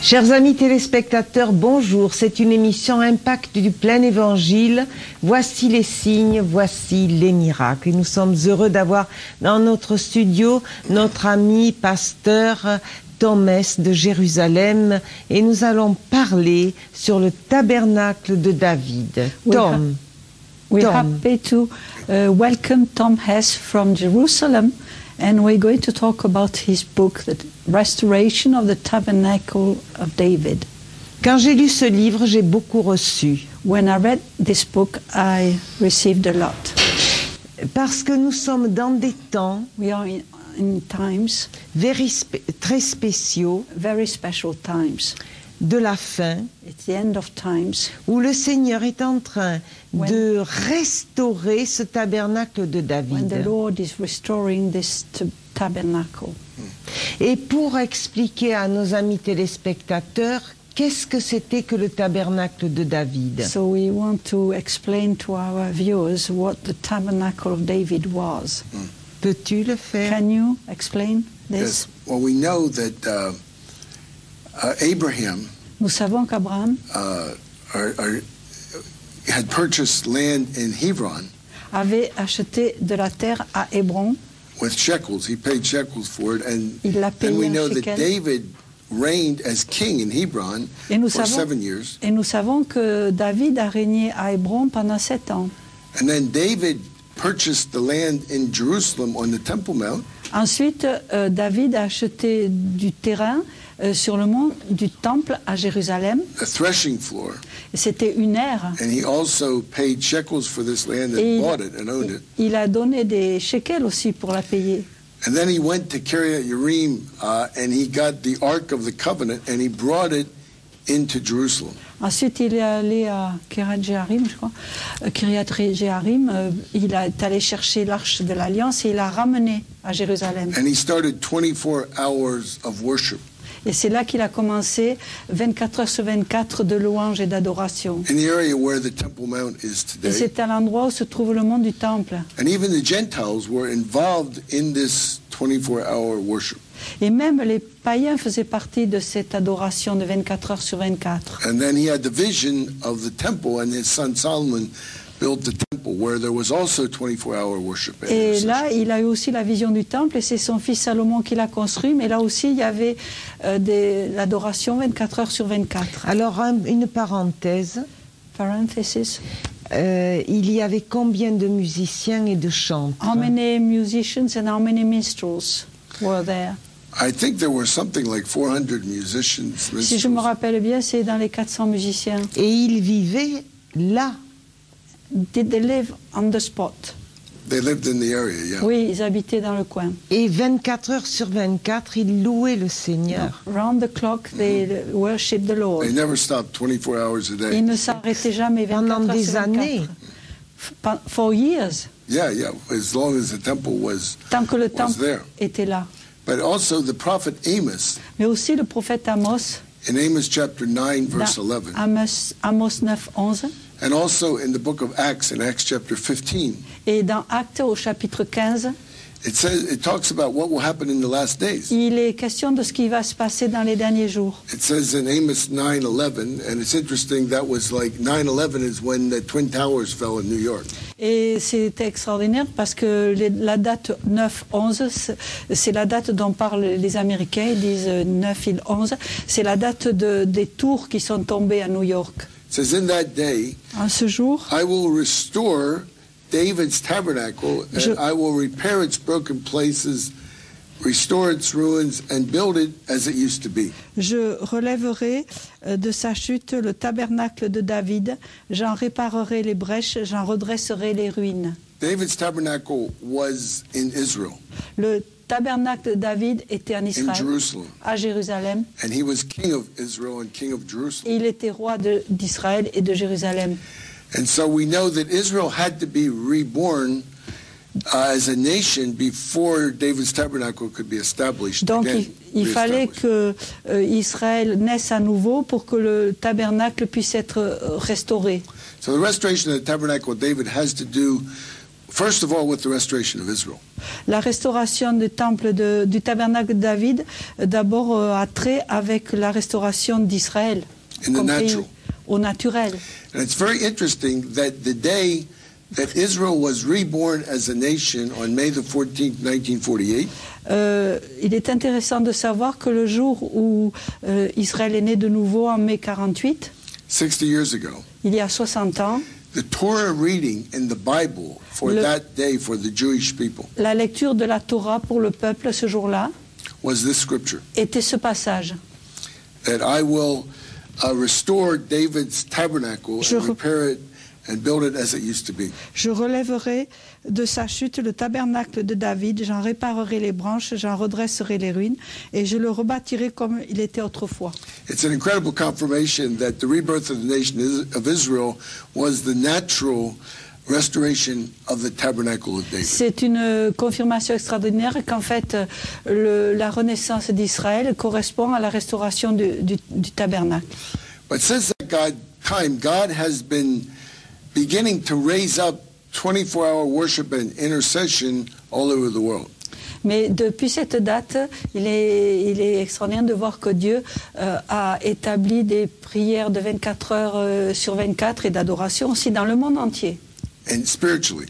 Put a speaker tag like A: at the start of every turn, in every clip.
A: Chers amis téléspectateurs, bonjour. C'est une émission Impact du plein évangile. Voici les signes, voici les miracles. Et nous sommes heureux d'avoir dans notre studio notre ami pasteur Tom Hess de Jérusalem. Et nous allons parler sur le tabernacle de David. Tom.
B: We're happy to welcome Tom Hess from Jerusalem. And we're going to talk about his book, The Restoration of the Tabernacle of David.
A: Quand j'ai lu ce livre, j'ai beaucoup reçu.
B: When I read this book, I received a lot.
A: Parce que nous sommes dans des temps
B: We are in times,
A: très spéciaux,
B: very special times.
A: De la fin,
B: It's the end of times,
A: où le Seigneur est en train de restaurer ce tabernacle de David.
B: When the Lord is restoring this tabernacle.
A: Et pour expliquer à nos amis téléspectateurs qu'est-ce que c'était que le tabernacle de David.
B: So we want to explain to our viewers what the tabernacle of David was.
A: Peux-tu le faire?
B: Can you explain this?
C: Yes. Well, we know that Abraham
B: Nous savons qu'Abraham
C: had purchased land in Hebron
B: avait acheté de la terre à Hébron.
C: with shekels. He paid shekels for it, and
B: Il l'a payé
C: we
B: en
C: know that
B: shekel.
C: David reigned as king in Hebron for 7 years.
B: Et nous savons que David a régné à Hébron pendant 7 ans.
C: And then David purchased the land in Jerusalem on the Temple Mount.
B: Ensuite, David a acheté du terrain sur le mont du Temple à Jérusalem.
C: A threshing floor.
B: C'était une aire.
C: And he also paid shekels for this land and bought it and owned it.
B: Il a donné des shekels aussi pour la payer.
C: And then he went to Kiryat Yearim and he got the Ark of the Covenant and he brought it into Jerusalem.
B: Ensuite, il est allé à Kiryat Jearim, je crois. Kiryat Jearim, il est allé chercher l'arche de l'Alliance et il l'a ramené à Jérusalem.
C: And he started 24 hours of worship.
B: Et c'est là qu'il a commencé 24 heures sur 24 de louange et d'adoration.
C: In the area where the Temple Mount is
B: Et
C: today.
B: c'est à l'endroit où se trouve le mont du Temple.
C: And even the Gentiles were involved in this 24-hour worship.
B: Et même les païens faisaient partie de cette adoration de 24 heures sur 24.
C: And then he had the vision of the temple, and his son Solomon built the temple where there was also 24-hour worship. and
B: Et
C: intercession.
B: là, il a eu aussi la vision du temple, et c'est son fils Salomon qui l'a construit, mais là aussi, il y avait l'adoration 24 heures sur 24.
A: Alors, une parenthèse.
B: Parenthesis.
A: Il y avait combien de musiciens et de chantres?
B: How many musicians and how many minstrels were there?
C: I think there were something like 400 musicians.
B: Si je me rappelle bien, c'est dans les 400 musiciens.
A: Et ils vivaient là.
B: Did they live on the spot?
C: They lived in the area, yeah.
B: Oui, ils habitaient dans le coin.
A: Et 24 heures sur 24, ils louaient le Seigneur.
B: Round the clock, they worshiped the Lord.
C: They never stopped 24 hours a day.
B: Ils ne s'arrêtaient jamais 24
A: Pendant
B: heures
A: des
B: sur 24.
A: années.
B: For years,
C: Yeah, as long as the temple was
B: tant que le
C: was
B: temple
C: there.
B: était là.
C: But also the prophet Amos,
B: Mais aussi le prophète Amos,
C: in Amos chapter 9, verse
B: dans
C: 11,
B: Amos 9, 11,
C: and also in the book of Acts, in Acts chapter 15,
B: et dans Actes au chapitre 15,
C: it talks about what will happen in the last days.
B: il est question de ce qui va se passer dans les derniers jours.
C: It says in Amos 9:11, and it's interesting, that was like 9/11 is when the Twin Towers fell in New York.
B: Et c'est extraordinaire parce que la date 9-11, c'est la date dont parlent les Américains, ils disent 9-11, c'est la date des tours qui sont tombées à New York.
C: It says in that day,
B: En ce jour,
C: I will restore David's tabernacle, and I will repair its broken places, restore its ruins, and build it as it used to be.
B: je relèverai de sa chute le tabernacle de David, j'en réparerai les brèches, j'en redresserai les ruines.
C: David's tabernacle was in Israel,
B: Le tabernacle de David était en
C: in
B: Israël,
C: Jerusalem,
B: à Jérusalem.
C: and he was king of Israel and king of Jerusalem.
B: Il était roi d'Israël et de Jérusalem.
C: And so we know that Israel had to be reborn as a nation before David's tabernacle could be established.
B: Donc
C: again,
B: il fallait
C: reestablished.
B: que Israël naisse à nouveau pour que le tabernacle puisse être restauré.
C: So the restoration of the tabernacle of David has to do First of all, with the restoration of Israel.
B: La restauration du temple du tabernacle de David, d'abord a trait avec la restauration d'Israël, au naturel.
C: And it's very interesting that the day that Israel was reborn as a nation on May the 14th, 1948,
B: il est intéressant de savoir que le jour où Israël est né de nouveau en mai 48,
C: 60 years ago,
B: il y a 60 ans,
C: the Torah reading in the Bible for that day for the Jewish people,
B: la lecture de la Torah pour le peuple ce jour-là,
C: was this scripture,
B: était ce passage.
C: that I will restore David's tabernacle and repair it and build it as it used to be.
B: Je relèverai de sa chute le tabernacle de David, j'en réparerai les branches, j'en redresserai les ruines, et je le rebâtirai comme il était autrefois.
C: It's an incredible confirmation that the rebirth of the nation of Israel was the natural restoration of the tabernacle of David.
B: C'est une confirmation extraordinaire qu'en fait la renaissance d'Israël correspond à la restauration du tabernacle.
C: But since that time, God has been beginning to raise up 24-hour worship and intercession all over the world.
B: Mais depuis cette date, il est extraordinaire de voir que Dieu a établi des prières de 24 heures sur 24 et d'adoration aussi dans le monde entier.
C: And spiritually.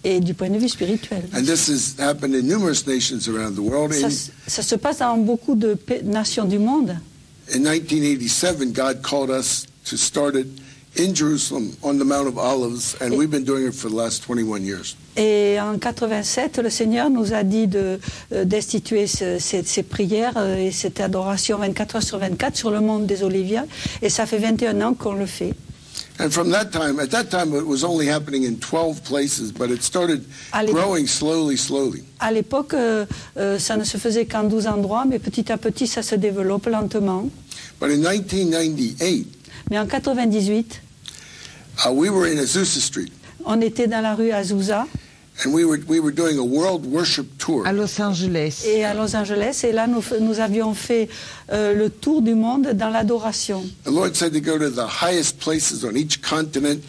B: Et du point de vue spirituel.
C: And this has happened in numerous nations around the world.
B: Ça se passe dans beaucoup de nations du monde.
C: In 1987, God called us to start it in Jerusalem on the Mount of Olives, and we've been doing it for the last 21 years.
B: Et en 87, le Seigneur nous a dit d'instituer ces prières et cette adoration 24 heures sur 24 sur le mont des Oliviers, et ça fait 21 ans qu'on le fait.
C: And from that time, at that time it was only happening in 12 places, but it started growing slowly.
B: À l'époque, ça ne se faisait qu'en 12 endroits, mais petit à petit, ça se développe lentement.
C: But in 1998,
B: mais en 98,
C: we were in Azusa Street.
B: On était dans la rue Azusa.
C: And we were doing a world worship tour.
A: À Los Angeles.
B: Et à Los Angeles, et là nous avions fait le tour du monde dans l'adoration.
C: The Lord said to go to the highest places on each continent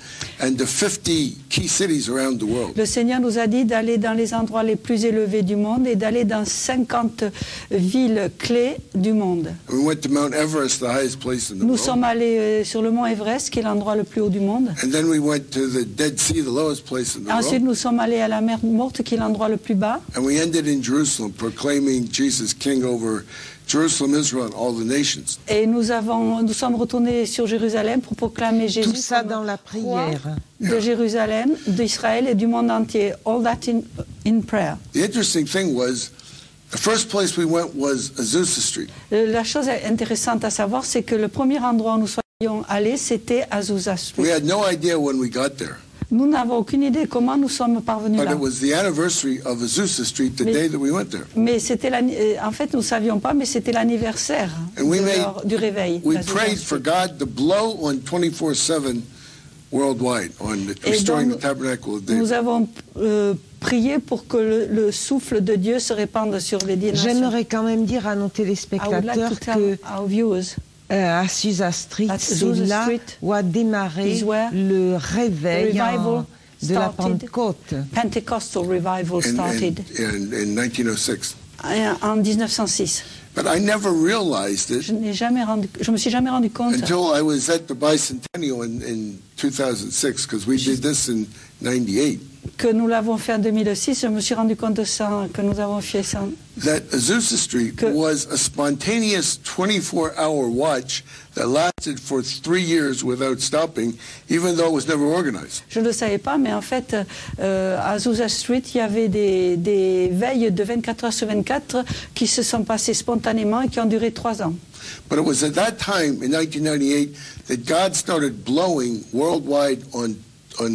C: and to 50 key cities around the world.
B: Le Seigneur nous a dit d'aller dans les endroits les plus élevés du monde et d'aller dans 50 villes clés du monde.
C: We went to Mount Everest, the highest place in the world.
B: Nous sommes allés sur le mont Everest, qui est l'endroit le plus haut du monde.
C: And then we went to the Dead Sea, the lowest place in the
B: Ensuite,
C: world.
B: nous sommes allés à la mer morte, qui est l'endroit le plus bas.
C: And we ended in Jerusalem, proclaiming Jesus King over Jerusalem, Israel, and all the nations.
B: Et nous sommes retournés sur Jérusalem pour proclamer Jésus.
A: Tout ça dans la prière.
B: De Jérusalem, d'Israël et du monde entier. All that in prayer.
C: The interesting thing was, the first place we went was Azusa Street.
B: La chose intéressante à savoir, c'est que le premier endroit où nous soyons allés, c'était Azusa Street.
C: We had no idea when we got there.
B: Nous n'avons aucune idée comment nous sommes parvenus
C: But
B: là.
C: it was the anniversary of Azusa Street the day that we went there.
B: Mais c'était en fait, nous ne savions pas, mais c'était l'anniversaire du réveil.
C: We prayed for God to blow on 24/7 worldwide on restoring the tabernacle of David.
B: Nous avons prié pour que le souffle de Dieu se répande sur les 10 nations.
A: J'aimerais quand même dire à nos téléspectateurs que à Azusa Street, c'est là où a démarré le réveil de la Pentecôte.
B: Pentecostal revival started
C: in 1906.
B: En 1906.
C: But I never realized it.
B: Je me suis jamais rendu compte.
C: Until I was at the bicentennial in 2006, because we did this in 98.
B: Que nous l'avons fait en 2006, je me suis rendu compte de ça, que nous avons fait ça.
C: That Azusa Street was a spontaneous 24-hour watch that lasted for 3 years without stopping, even though it was never organized.
B: Je ne le savais pas, mais en fait, à Azusa Street, il y avait des veilles de 24 heures sur 24 qui se sont passées spontanément et qui ont duré 3 ans.
C: But it was at that time, in 1998, that God started blowing worldwide on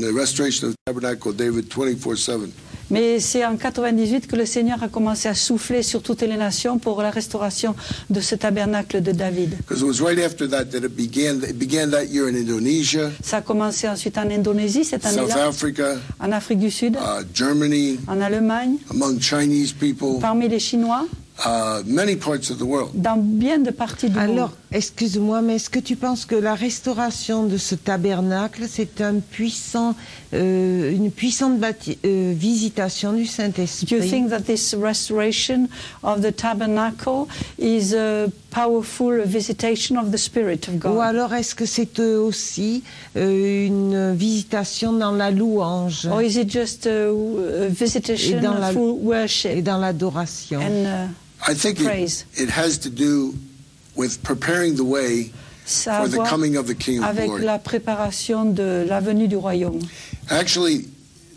C: the restoration of the tabernacle of David 24/7.
B: Mais c'est en 98 que le Seigneur a commencé à souffler sur toutes les nations pour la restauration de ce tabernacle de David.
C: Because it was right after that it began. It began that year in Indonesia.
B: Ça a commencé ensuite en Indonésie cette année-là.
C: South Africa.
B: En Afrique du Sud.
C: Germany.
B: En Allemagne.
C: Among Chinese people.
B: Parmi les Chinois.
C: Many parts of the world.
B: Dans bien de parties du monde.
A: Alors, Excuse-moi, mais est-ce que tu penses que la restauration de ce tabernacle, c'est une puissante visitation du
B: Do you
A: Saint-Esprit?
B: think that this restoration of the tabernacle is a powerful visitation of the Spirit of
A: Ou
B: God?
A: alors est-ce que c'est aussi une visitation dans la louange
B: Or is it just a visitation
A: Et dans la-
B: through
A: et
B: worship
A: dans l'adoration?
B: and
C: I think
B: praise?
C: it has to do with preparing the way
B: Ça a
C: for
B: à
C: the
B: voir
C: coming of the King of
B: avec
C: Glory.
B: la préparation de la venue du royaume.
C: Actually,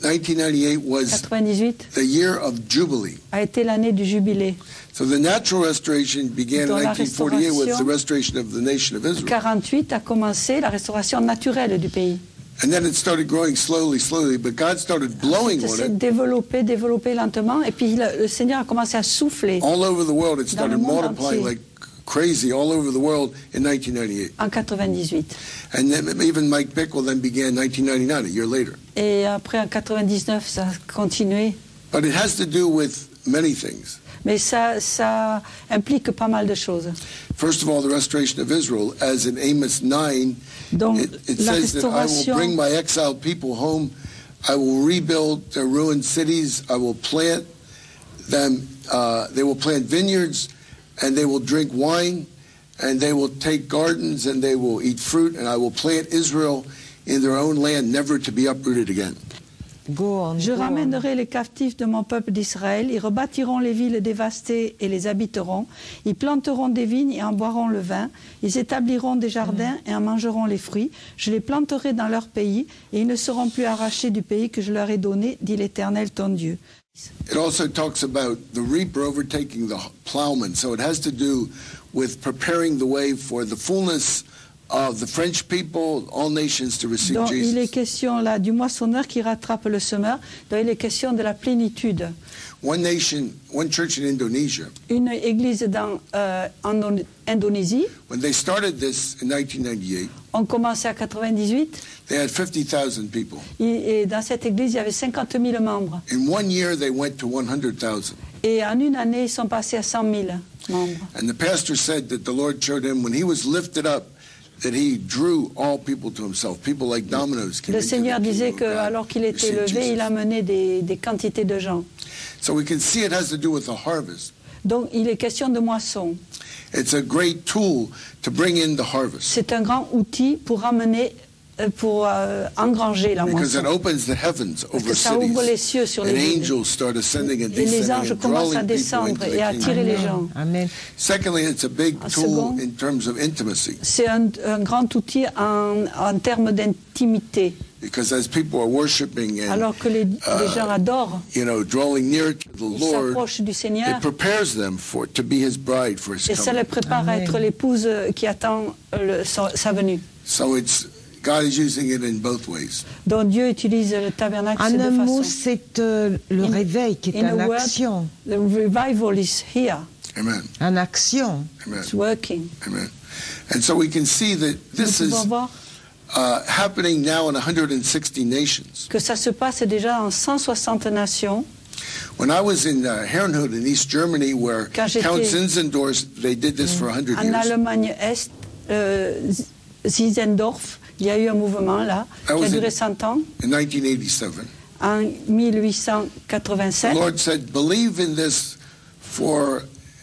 C: 1998 was
B: 98
C: the year of Jubilee.
B: a été l'année du jubilé.
C: So the natural restoration began in
B: Dans la
C: 1948 with the
B: restauration-
C: restoration of the nation of Israel.
B: 48 a commencé la restauration naturelle du pays.
C: And then it started growing slowly, but God started blowing
B: Ça
C: on
B: s'est
C: it.
B: développé lentement, et puis le Seigneur a commencé à souffler
C: All over the world, it
B: Dans le
C: started
B: monde
C: multiplying
B: entier.
C: like crazy all over the world in 1998.
B: en 98.
C: And then even Mike Bickle then began 1999, a year later.
B: Et après, en 99, ça a continué.
C: But it has to do with many things.
B: Mais ça implique pas mal de choses.
C: First of all, the restoration of Israel, as in Amos 9,
B: Donc,
C: it
B: la
C: says that I will
B: restauration,
C: bring my exiled people home. I will rebuild their ruined cities. I will plant them. They will plant vineyards, and they will drink wine, and they will take gardens, and they will eat fruit. And I will plant Israel in their own land, never to be uprooted again.
A: Go on,
B: je
A: go on.
B: ramènerai les captifs de mon peuple d'Israël, ils rebâtiront les villes dévastées et les habiteront, ils planteront des vignes et en boiront le vin, ils établiront des jardins et en mangeront les fruits, je les planterai dans leur pays et ils ne seront plus arrachés du pays que je leur ai donné, dit l'Éternel ton Dieu.
C: It also talks about the reaper overtaking the plowman, so it has to do with preparing the way for the fullness of the French people, all nations to receive
B: Donc il est
C: Jesus.
B: question là du moissonneur qui rattrape le semeur, donc il est question de la plénitude.
C: One church in Indonesia,
B: Une église en Indonésie,
C: when they started this in 1998,
B: on commençait à 98,
C: they had 50,000 people.
B: et dans cette église il y avait 50 000 membres.
C: In 1 year, they went to 100,000.
B: Et en une année, ils sont passés à 100 000 membres.
C: And the pastor said that the Lord showed him when he was lifted up that he drew all people to himself. People like dominoes came
B: Le
C: into
B: Seigneur
C: the
B: disait
C: kingdom of God,
B: qu'alors qu'il était
C: received
B: élevé, il
C: Jesus.
B: amenait des quantités de gens.
C: So we can see it has to do with the harvest.
B: Donc il est question de moisson.
C: It's a great tool to bring in the harvest
B: C'est un grand outil pour amener, pour engranger la
C: because it
B: moisson.
C: opens the heavens
B: Parce
C: over
B: que ça ouvre les
C: cities
B: cieux sur
C: and
B: les villes.
C: angels start ascending and
B: Et les
C: descending
B: anges
C: and
B: commencent à
C: drawing people
B: descendre
C: into
B: et à
C: the
B: attirer
C: kingdom.
B: les gens.
A: Amen.
C: Secondly, it's a big
B: En
C: tool
B: second,
C: in terms of intimacy
B: C'est un grand outil en termes d'intimité.
C: because as people are worshiping and
B: Alors que les gens adorent,
C: drawing near to the
B: ils
C: Lord,
B: s'approchent du Seigneur,
C: it prepares them to be His bride for His
B: et ça les
C: coming.
B: prépare à
A: Amen.
B: être l'épouse qui attend sa venue.
C: So God is using it in both ways.
B: Donc Dieu utilise le tabernacle
A: En
B: de
A: un
B: deux
A: mot,
B: façons.
A: c'est le réveil qui est
B: In a
A: en
B: word,
A: action.
B: the revival is here,
C: Amen.
A: En action.
C: Amen.
B: it's working.
C: Amen. And so we can see that this
B: Nous
C: is
B: pouvons voir
C: happening now in 160 nations.
B: que ça se passe déjà en 160 nations.
C: When I was in Herrnhut in East Germany, where
B: Quand j'étais-
C: Count Zinzendorf, they did this for 100
B: En
C: years.
B: Allemagne Est, Zinzendorf, il y a eu un mouvement là
C: Ah,
B: qui a
C: vous
B: duré
C: êtes-
B: 100 ans.
C: In 1987,
B: En
C: the
B: 1887,
C: Lord said, believe in this for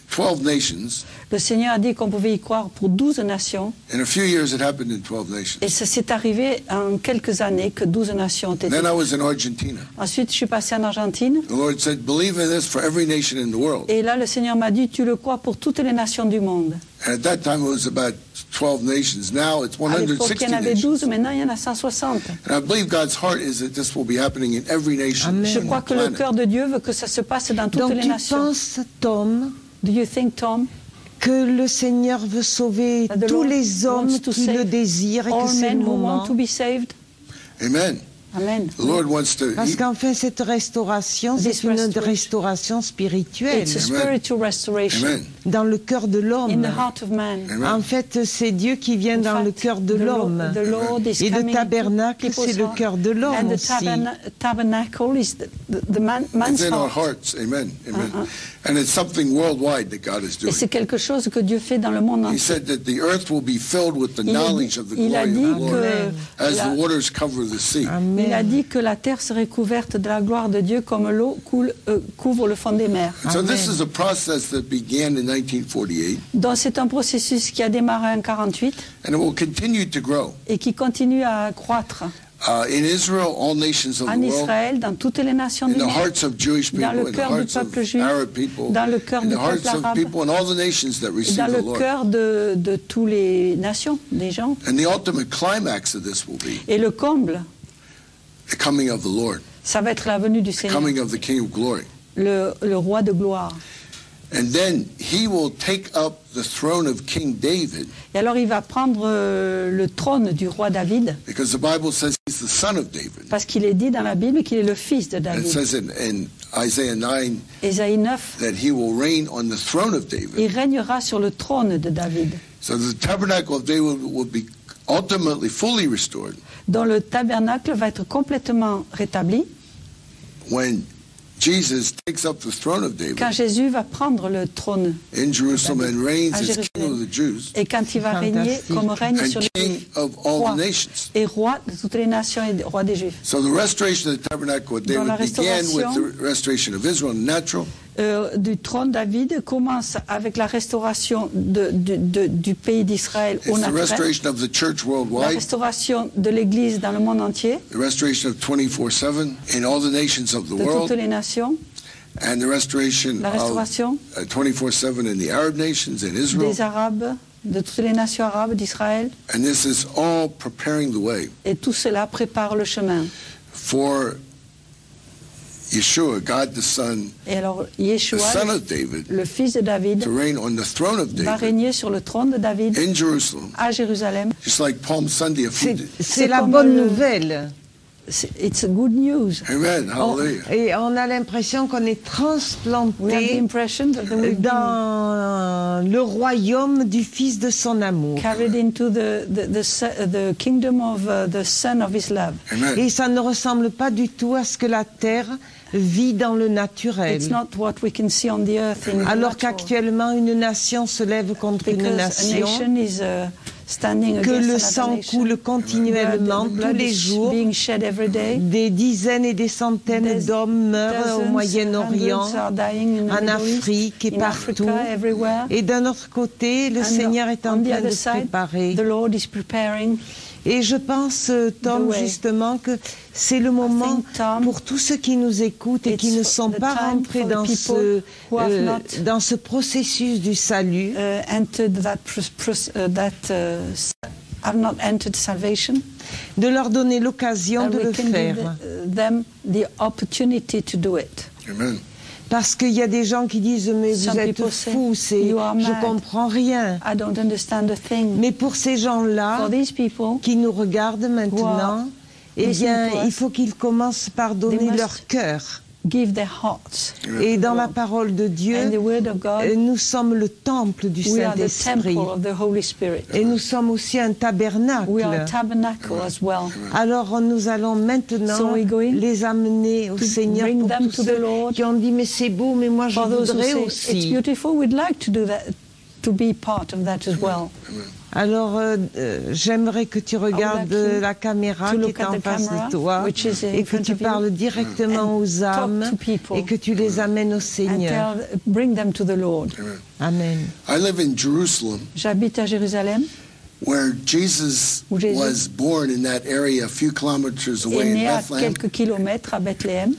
C: 12 nations.
B: le Seigneur a dit qu'on pouvait y croire pour 12 nations.
C: In a few years, it happened in 12 nations.
B: Et ça s'est arrivé en quelques années que 12 nations ont été.
C: Then I was in Argentina.
B: Ensuite, je suis passé en Argentine.
C: The Lord said, believe in this for every nation in the world.
B: Et là, le Seigneur m'a dit, tu le crois pour toutes les nations du monde.
C: And at that time, it was about 12 nations. Now it's
B: À l'époque,
C: 160
B: il y en avait
C: nations.
B: 12, maintenant il y en a 160.
C: And I believe God's heart is that this will be happening in every nation.
A: Amen.
B: Je
C: on
B: crois
C: the
B: que le
C: planet.
B: cœur de Dieu veut que ça se passe dans toutes
A: Donc
B: les
A: tu
B: nations.
A: penses, Tom,
B: Do you think, Tom,
A: que le Seigneur veut sauver
B: that the
A: tous
B: Lord
A: les hommes
B: wants to
A: qui le
B: save
A: désirent et que
B: all
A: c'est le
B: men who
A: moment?
B: want to be saved?
C: Amen.
B: Amen.
C: The Lord wants to.
A: Parce qu'enfin, cette restauration,
B: This
A: c'est une
B: restoration.
A: restauration spirituelle
B: It's a spiritual restoration
C: Amen.
A: dans le cœur de
B: in
A: l'homme.
B: the heart of man.
C: Amen.
A: En fait, c'est Dieu qui vient
B: In
A: dans
B: fact,
A: le cœur de
B: the
A: l'homme.
B: The Lord is
A: Et le
B: coming
A: tabernacle,
B: into people's
A: c'est le
B: heart.
A: cœur de l'homme
B: And the
A: aussi.
B: tabernacle is the man's
C: It's in our
B: heart.
C: hearts. Amen. Amen. And it's something worldwide that God is
B: Et
C: doing.
B: c'est quelque chose que Dieu fait dans le monde
C: He
B: entier.
C: said that the earth will be filled with the
B: Il a
C: knowledge
B: dit-
C: of the
B: il a
C: glory
B: dit
C: of the Lord
B: que
C: as
B: la-
C: the waters cover the sea.
B: Il a
A: Amen.
B: dit que la terre serait couverte de la gloire de Dieu comme l'eau couvre le fond des mers.
C: And so this
A: Amen.
C: is a process that began in 1948,
B: Donc c'est un processus qui a démarré en 48
C: and it will continue to grow.
B: et qui continue à croître
C: In Israel, all nations of
B: en
C: the world,
B: Israël, dans toutes les nations
C: in
B: du
C: the
B: monde,
C: hearts of Jewish people,
B: dans le
C: in the
B: cœur du
C: hearts of
B: peuple juif,
C: Arab people,
B: dans le cœur
C: in
B: du
C: the hearts
B: peuple
C: of
B: arabe,
C: people in all the nations that
B: dans
C: receive the
B: le
C: Lord.
B: cœur de toutes les nations, des gens.
C: And the ultimate climax of this will be
B: Et le comble,
C: the coming of the Lord,
B: ça va être la venue du
C: the
B: Seigneur,
C: coming of the King of Glory.
B: le roi de gloire.
C: And then he will take up the throne of King David,
B: Et alors il va prendre le trône du roi David,
C: because the Bible says he's the son of David.
B: parce qu'il est dit dans la Bible qu'il est le fils de
C: And it
B: David.
C: says in Isaiah 9
B: Ésaïe 9,
C: that he will reign on the throne of David.
B: il régnera sur le trône de David.
C: So the tabernacle of David will be ultimately fully restored
B: Dont le tabernacle va être complètement rétabli
C: when Jesus takes up the throne of David
B: quand Jésus va prendre le trône
C: in Jerusalem and reigns
B: à
C: as King
B: Jérusalem.
C: of the Jews
B: Et quand il va régner
A: Fantastique.
B: comme règne
C: and
B: sur les
C: King
B: Juifs,
C: of all
B: roi,
C: the nations.
B: et roi de toutes les nations et roi des Juifs.
C: So the restoration of the tabernacle of
B: Dans la
C: David began with
B: restauration-
C: the restoration of Israel natural,
B: Du trône David commence avec la restauration du pays d'Israël au
C: it's the
B: naturel,
C: restoration of the church
B: la
C: worldwide,
B: restauration de l'Église dans le monde entier,
C: the restoration of 24/7 in all the nations of the
B: de
C: world,
B: toutes les nations,
C: and the restoration
B: la
C: of
B: restauration
C: 24/7 in the Arab nations in Israel.
B: des Arabes, de toutes les nations arabes d'Israël.
C: And this is all preparing the way
B: Et tout cela prépare le chemin.
C: for Yeshua, God the Son,
B: Et alors
C: the
B: Yeshua,
C: son of David,
B: le fils de David,
C: to reign on the throne of
B: va
C: David
B: régner sur le trône de David
C: in Jerusalem,
B: à Jérusalem.
C: just like Palm Sunday a few
A: C'est
C: days.
A: c'est la
B: comme
A: bonne
B: le-
A: nouvelle.
B: It's a good news.
C: Amen. Hallelujah.
A: Et on a l'impression qu'on est
B: We have the
A: transplanté
B: impression that we've been
A: dans le royaume du Fils de son amour.
B: carried into the kingdom of the Son of His love.
C: Amen.
A: Et ça ne ressemble pas du tout à ce que la terre vit dans le naturel.
B: It's not what we can see on the earth in the
A: Alors
B: natural.
A: qu'actuellement une nation se lève contre une
B: Because a
A: nation,
B: nation is standing
A: que
B: against
A: le
B: another
A: sang
B: nation.
A: coule continuellement,
B: The
A: tous
B: blood
A: les
B: is
A: jours.
B: being shed every day.
A: Des dizaines et des centaines
B: Des-
A: d'hommes meurent au
B: Dozens,
A: Moyen-Orient,
B: hundreds are dying in the
A: en
B: Middle East,
A: Afrique et
B: in
A: partout.
B: Africa, everywhere.
A: Et d'un autre côté, le
B: And
A: Seigneur est en
B: on the
A: train
B: other
A: de se
B: side,
A: préparer.
B: the Lord is preparing.
A: Et je pense, Tom,
B: The way.
A: justement, que c'est le moment
B: think, Tom,
A: pour tous ceux qui nous écoutent et qui
B: it's
A: ne sont
B: the
A: pas
B: time
A: rentrés
B: for the
A: dans
B: people who have not-
A: dans ce processus du salut,
B: Entered have not entered salvation,
A: de leur donner l'occasion
B: and
A: de
B: we
A: le
B: can give
A: faire.
B: them the opportunity to do it.
C: Amen.
A: Parce qu'il y a des gens qui disent, mais vous
B: Some
A: êtes
B: people say,
A: fous,
B: "You are
A: je
B: mad.
A: comprends rien.
B: I don't understand a thing.
A: Mais pour ces gens-là,
B: For these people,
A: qui nous regardent maintenant, eh
B: listening
A: bien,
B: to us,
A: il faut qu'ils commencent par donner
B: they must
A: leur cœur.
B: give their hearts.
A: Et dans la parole de Dieu,
B: And the word of God,
A: nous sommes le temple du
B: we are the
A: Saint-Esprit.
B: temple of the Holy Spirit.
A: Et nous sommes aussi un tabernacle.
B: We are a tabernacle as well.
A: Alors nous allons maintenant
B: So we're going
A: les amener au
B: to
A: Seigneur
B: bring
A: pour
B: them
A: tous
B: to the
A: ceux
B: Lord.
A: qui ont dit mais c'est beau, mais moi je
B: For those who
A: voudrais
B: say it's
A: aussi.
B: beautiful, we'd like to do that, to be part of that as well.
A: Alors j'aimerais que tu regardes
B: like you
A: la caméra
B: to
A: qui
B: look
A: est
B: at
A: en
B: the
A: face
B: camera,
A: de toi
B: which is in
A: et que
B: front
A: tu
B: of you,
A: parles directement
B: and
A: aux
B: talk
A: âmes
B: to people.
A: et que tu les amènes au
B: And
A: Seigneur.
B: bring them to the Lord.
A: Amen.
C: I live in Jerusalem,
B: J'habite à Jérusalem,
C: where Jesus
B: Où Jésus
C: was born in that area a few kilometers
B: est
C: away in
B: né à
C: Bethlehem.
B: quelques kilomètres à Bethléem.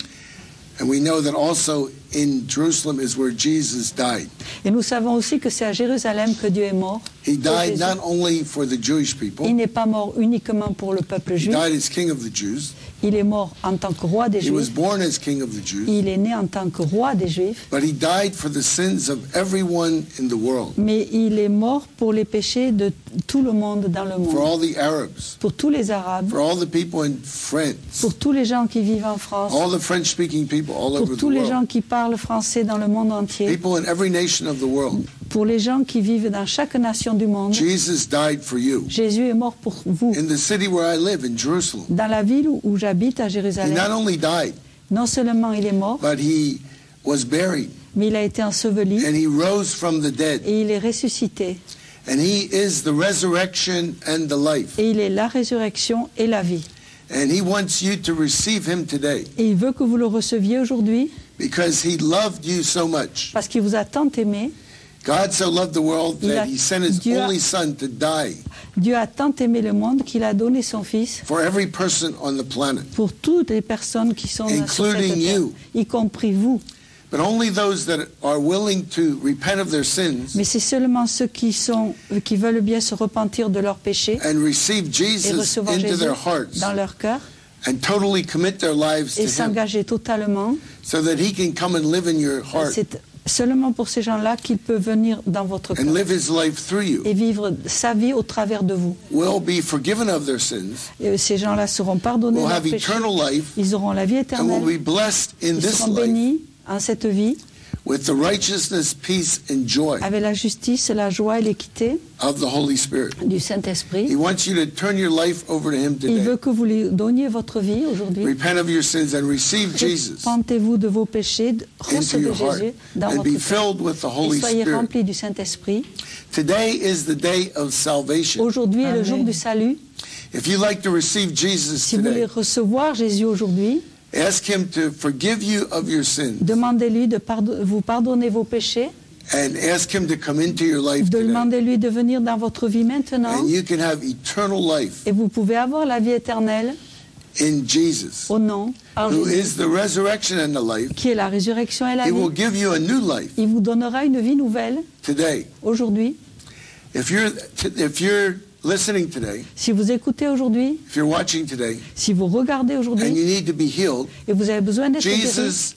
C: And we know that also in Jerusalem is where Jesus died.
B: Et nous savons aussi que c'est à Jérusalem que Dieu est mort.
C: He
B: pour
C: died
B: Jésus.
C: not only for the Jewish people,
B: Il n'est pas mort uniquement pour le peuple
C: he
B: juif.
C: died as King of the Jews,
B: Il est mort en tant que roi des
C: He was
B: Juifs.
C: born as king of the Jews.
B: Il est né en tant que roi des Juifs.
C: But he died for the sins of everyone in the world.
B: Mais il est mort pour les péchés de tout le monde dans le
C: For
B: monde.
C: all the Arabs.
B: Pour tous les Arabes,
C: For all the people in France.
B: pour tous les gens qui vivent en France,
C: All the French-speaking people all
B: pour
C: over the
B: tous les gens
C: world.
B: qui parlent français dans le monde entier,
C: People in every nation of the world.
B: pour les gens qui vivent dans chaque nation du monde.
C: Jesus died for you.
B: Jésus est mort pour vous.
C: In the city where I live, in Jerusalem.
B: Dans la ville où j'habite à
C: He
B: Jérusalem,
C: not only died,
B: non seulement il est mort,
C: but he was buried.
B: mais il a été enseveli
C: And he rose from the dead.
B: et il est ressuscité.
C: And he is the resurrection and the life.
B: Et il est la résurrection et la vie.
C: And he wants you to receive him today
B: Et il veut que vous le receviez aujourd'hui
C: because he loved you so much.
B: parce qu'il vous a tant aimé.
C: God so loved the world
B: Il a-
C: that he sent his
B: Dieu a-
C: only son to die
B: Dieu a tant aimé le monde qu'il a donné son Fils
C: for every person on the planet.
B: pour toutes les personnes qui sont sur cette
C: Including
B: terre,
C: you.
B: y compris vous.
C: But only those that are willing to repent of their sins
B: Mais c'est seulement ceux qui veulent bien se repentir de leurs péchés
C: and receive
B: et
C: Jesus
B: recevoir
C: into
B: Jésus
C: their hearts
B: dans leur cœur
C: and totally commit their lives to
B: et
C: him
B: s'engager totalement.
C: so that he can come and live in your heart
B: C'est seulement pour ces gens-là qu'il peut venir dans votre
C: and
B: cœur
C: live his life through you.
B: et vivre sa vie au travers de vous.
C: Will be forgiven of their sins,
B: Et ces gens-là seront pardonnés
C: will
B: de leurs
C: have
B: péchés.
C: eternal life,
B: Ils auront la vie
C: and will
B: éternelle.
C: be blessed in
B: Ils
C: this
B: seront
C: life
B: bénis en cette vie
C: with the righteousness, peace, and joy
B: avec la justice, la joie et l'équité
C: of the Holy Spirit.
B: du
C: He
B: Saint-Esprit.
C: wants you to turn your life over to him
B: Il
C: today.
B: veut que vous lui donniez votre vie aujourd'hui.
C: Repent of your sins and receive Jesus
B: Repentez-vous de vos péchés,
C: into
B: recevez
C: your heart
B: Jésus dans
C: and
B: votre
C: be
B: cœur
C: filled with the
B: et
C: Holy
B: soyez
C: Spirit.
B: remplis du Saint-Esprit.
C: Today is the day of salvation.
B: Aujourd'hui est le
A: Amen.
B: jour du salut.
C: If you'd like to receive Jesus
B: Si vous voulez
C: today,
B: recevoir Jésus aujourd'hui,
C: ask him to forgive you of your sins
B: demandez-lui de vous pardonner vos péchés,
C: and ask him to come into your life today.
B: demandez-lui de venir dans votre vie maintenant
C: And you can have eternal life
B: et vous pouvez avoir la vie éternelle
C: in Jesus,
B: au nom en
C: who
B: Jésus,
C: is the resurrection and the life.
B: qui est la résurrection et la
C: He will
B: vie.
C: give you a new life
B: Il vous donnera une vie nouvelle
C: today.
B: aujourd'hui.
C: If you're listening today,
B: Si vous écoutez aujourd'hui,
C: if you're watching today,
B: si vous regardez
C: and
B: aujourd'hui
C: you need to be healed,
B: et vous avez besoin d'être guéri,
C: Jesus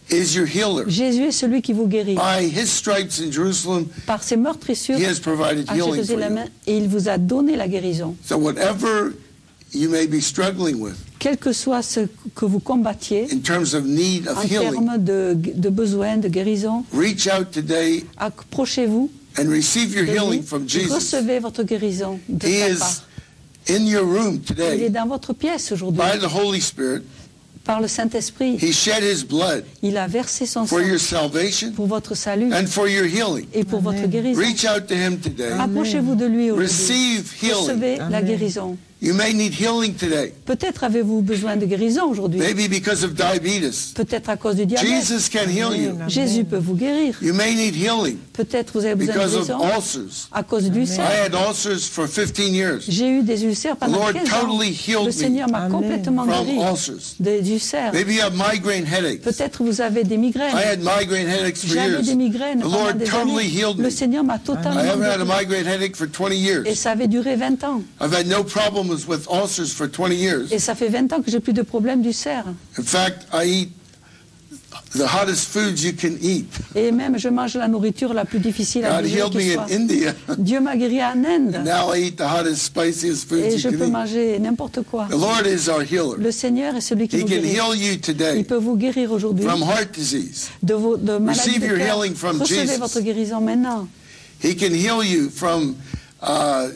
C: is your healer.
B: Jésus est celui qui vous guérit.
C: By his stripes in Jerusalem,
B: Par ses meurtrissures
C: he has provided
B: à
C: healing for
B: Jérusalem,
C: you.
B: et il vous a donné la guérison.
C: So whatever you may be struggling with
B: Quel que soit ce que vous combattiez
C: in terms of need
B: en
C: of healing,
B: termes de besoin, de guérison,
C: reach out today
B: approchez-vous
C: and receive your
B: de
C: healing
B: lui
C: from
B: et
C: Jesus.
B: recevez votre guérison de
C: He
B: sa
C: is
B: part.
C: in your room
B: Il est
C: today
B: dans votre pièce aujourd'hui
C: by the Holy Spirit.
B: par le Saint-Esprit.
C: He shed his blood
B: Il a versé son sang
C: for your salvation
B: pour votre salut
C: and for your healing.
B: et pour votre
A: Amen.
B: guérison.
C: Reach out to him today.
B: Approchez-vous de lui aujourd'hui.
C: Receive healing.
B: Recevez la
A: Amen.
B: guérison.
C: You may need healing today,
B: Peut-être avez-vous besoin de guérison aujourd'hui.
C: maybe because of diabetes.
B: Peut-être à cause du diabète.
C: Jesus can heal you.
A: Amen.
B: Jésus peut vous guérir.
C: You may need healing
B: Peut-être vous avez besoin de
C: because of
B: guérison
C: ulcers.
B: à cause d'ulcères.
C: I had ulcers for 15 years
B: J'ai eu des ulcères pendant
C: The Lord
B: 15 ans.
C: totally healed
B: Le Seigneur m'a
A: Amen.
B: complètement
C: from
B: guéri
C: ulcers.
B: des ulcères.
C: Maybe you have migraine headaches.
B: Peut-être vous avez des
C: I
B: migraines.
C: had migraine headaches for
B: J'avais
C: years.
B: des migraines
C: The
B: pendant
C: Lord
B: des
C: totally
B: années.
C: healed
B: Le
C: me.
B: Seigneur m'a totalement
C: I haven't had a
B: guéri.
C: migraine headache for 20
B: Et
C: years.
B: ça avait duré 20 ans.
C: I've had no problems with ulcers for 20 years.
B: Et ça fait 20 ans que j'ai plus de problème d'ulcères.
C: In fact, I eat the hottest foods you can eat.
B: Et même je mange la nourriture la plus difficile à
C: God
B: digérer
C: healed
B: qui
C: me
B: soit.
C: in India.
B: Dieu m'a guéri en Inde.
C: Now I eat the hottest, spiciest foods
B: Et
C: you
B: je peux
C: can eat.
B: manger n'importe quoi.
C: The Lord is our healer.
B: Le Seigneur est celui qui
C: He
B: vous
C: can
B: guérit.
C: heal you
B: Il
C: today
B: peut vous guérir aujourd'hui
C: from heart disease.
B: de maladies
C: Receive
B: de
C: your
B: cœur.
C: healing from
B: Recevez
C: Jesus.
B: votre guérison maintenant.
C: He can heal you from,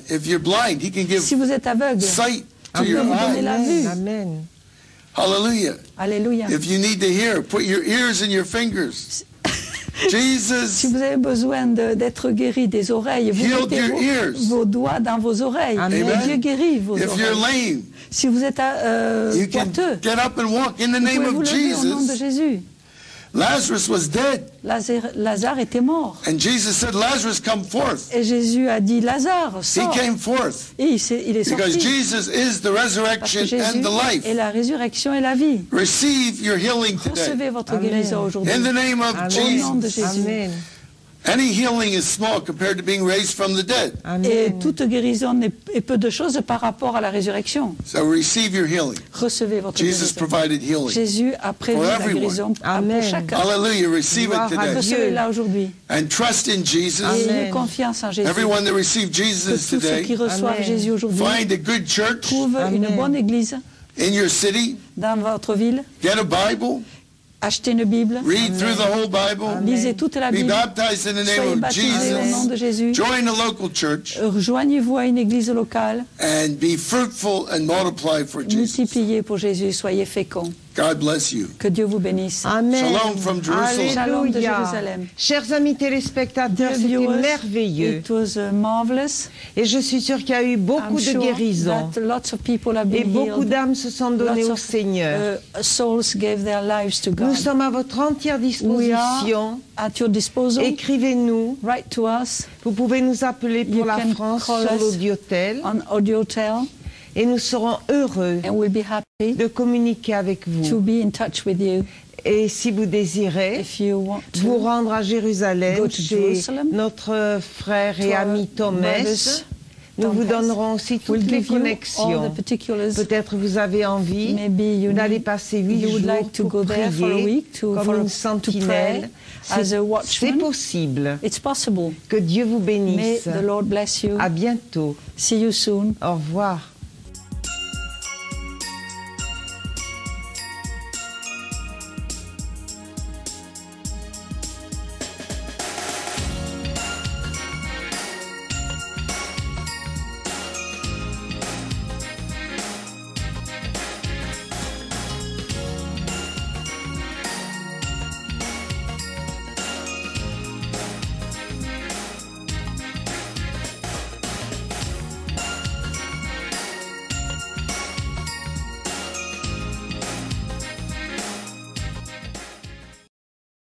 C: if you're blind, he can give
B: Si vous êtes aveugle,
C: sight to
B: Amen.
C: your
B: Vous donnez
C: eyes.
B: la vue.
A: Amen.
C: Hallelujah.
B: alléluia.
C: If you need to hear, put your ears in your fingers.
B: Si
C: Jesus,
B: vous avez besoin d'être guéri des oreilles, vous
C: Healed
B: mettez
C: your ears.
B: vos doigts dans vos oreilles.
A: Amen.
B: Et Dieu guérit vos
C: if you're
B: oreilles.
C: lame,
B: Si vous êtes
C: you can
B: boiteux,
C: get up and walk in the
B: vous
C: name
B: pouvez vous
C: of
B: lever au nom de
C: Jesus.
B: Jésus.
C: Lazarus was dead.
B: Lazare était mort.
C: And Jesus said, Lazarus, come forth.
B: Et Jésus a dit, Lazare,
C: He
B: sors.
C: came forth
B: Et il est
C: because
B: sorti.
C: Jesus is the
B: Parce que
C: resurrection
B: Jésus
C: and the life.
B: est la résurrection et la vie.
C: Receive your healing today.
B: Recevez votre
A: Amen.
B: guérison aujourd'hui.
C: In the name of
A: Amen.
B: Au nom de
C: Jesus.
B: Jésus.
A: Amen.
C: Any healing is small compared to being raised from the dead.
B: Et
A: Amen.
B: toute guérison est peu de choses par rapport à la résurrection.
C: So receive your healing.
B: Recevez votre
C: Jesus
B: guérison.
C: provided healing.
B: Jésus a prévu
C: For
B: la
C: everyone.
B: guérison pour
A: Amen.
B: chacun.
C: Hallelujah. Receive
A: Gloire
C: it
A: à
C: today.
A: Dieu.
B: Recevez-la aujourd'hui.
C: And trust in Jesus.
B: Et
A: Amen.
B: ayez confiance en Jésus.
C: Everyone that received
B: Que
C: Jesus
B: tous ceux qui
C: today,
B: reçoivent
A: Amen.
B: Jésus aujourd'hui
C: find a good church
B: trouvent
A: Amen.
B: une bonne église
C: in your city.
B: dans votre ville.
C: Get a Bible.
B: Achetez une Bible.
C: Read through the whole Bible.
B: Lisez toute la
C: Be
B: Bible.
C: baptized in the name
B: Soyez
C: of
B: baptisés au nom
C: Jesus.
B: de Jésus.
C: Join a local church
B: Rejoignez-vous à une église locale.
C: and be fruitful and multiply for Jesus.
B: Multipliez pour Jésus. Soyez féconds.
C: God bless you.
B: Que Dieu vous bénisse.
A: Amen.
C: Shalom from Jerusalem.
B: Shalom de
A: Alléluia.
B: Jérusalem.
A: Chers amis téléspectateurs,
B: Dear
A: c'était
B: viewers,
A: merveilleux.
B: It was marvelous.
A: Et je suis sûre qu'il y a eu beaucoup
B: I'm
A: de
B: sure
A: guérisons.
B: that lots of people have
A: Et
B: been
A: beaucoup
B: healed.
A: d'âmes se sont données
B: Lots
A: au
B: of
A: Seigneur.
B: souls gave their lives to
A: Nous
B: God.
A: sommes à votre entière
B: We are
A: disposition.
B: at your disposal.
A: Écrivez-nous.
B: Write to us
A: Vous pouvez nous appeler pour
B: You
A: la
B: can
A: France
B: call
A: sur
B: us
A: l'audiotel.
B: on AudioTel,
A: Et nous serons heureux
B: and we'll be happy
A: de communiquer avec
B: to
A: vous.
B: be in touch with you.
A: Et si vous désirez
B: If you want
A: vous
B: to
A: rendre à Jérusalem
B: go to
A: chez
B: Jerusalem,
A: notre frère et
B: to our
A: ami Thomas,
B: brothers,
A: nous vous
B: Thomas,
A: donnerons aussi
B: we'll
A: toutes les
B: give you all
A: connexions.
B: the particulars.
A: Peut-être vous avez envie
B: Maybe you
A: d'aller
B: need-
A: passer 8
B: you would
A: jours
B: like to
A: pour
B: go there for a
A: prier
B: week
A: comme
B: for-
A: une
B: to
A: sentinelle.
B: pray as a watchman.
A: C'est possible.
B: It's possible.
A: Que Dieu vous
B: May
A: bénisse.
B: the Lord bless you.
A: À bientôt.
B: See you soon.
A: Au revoir.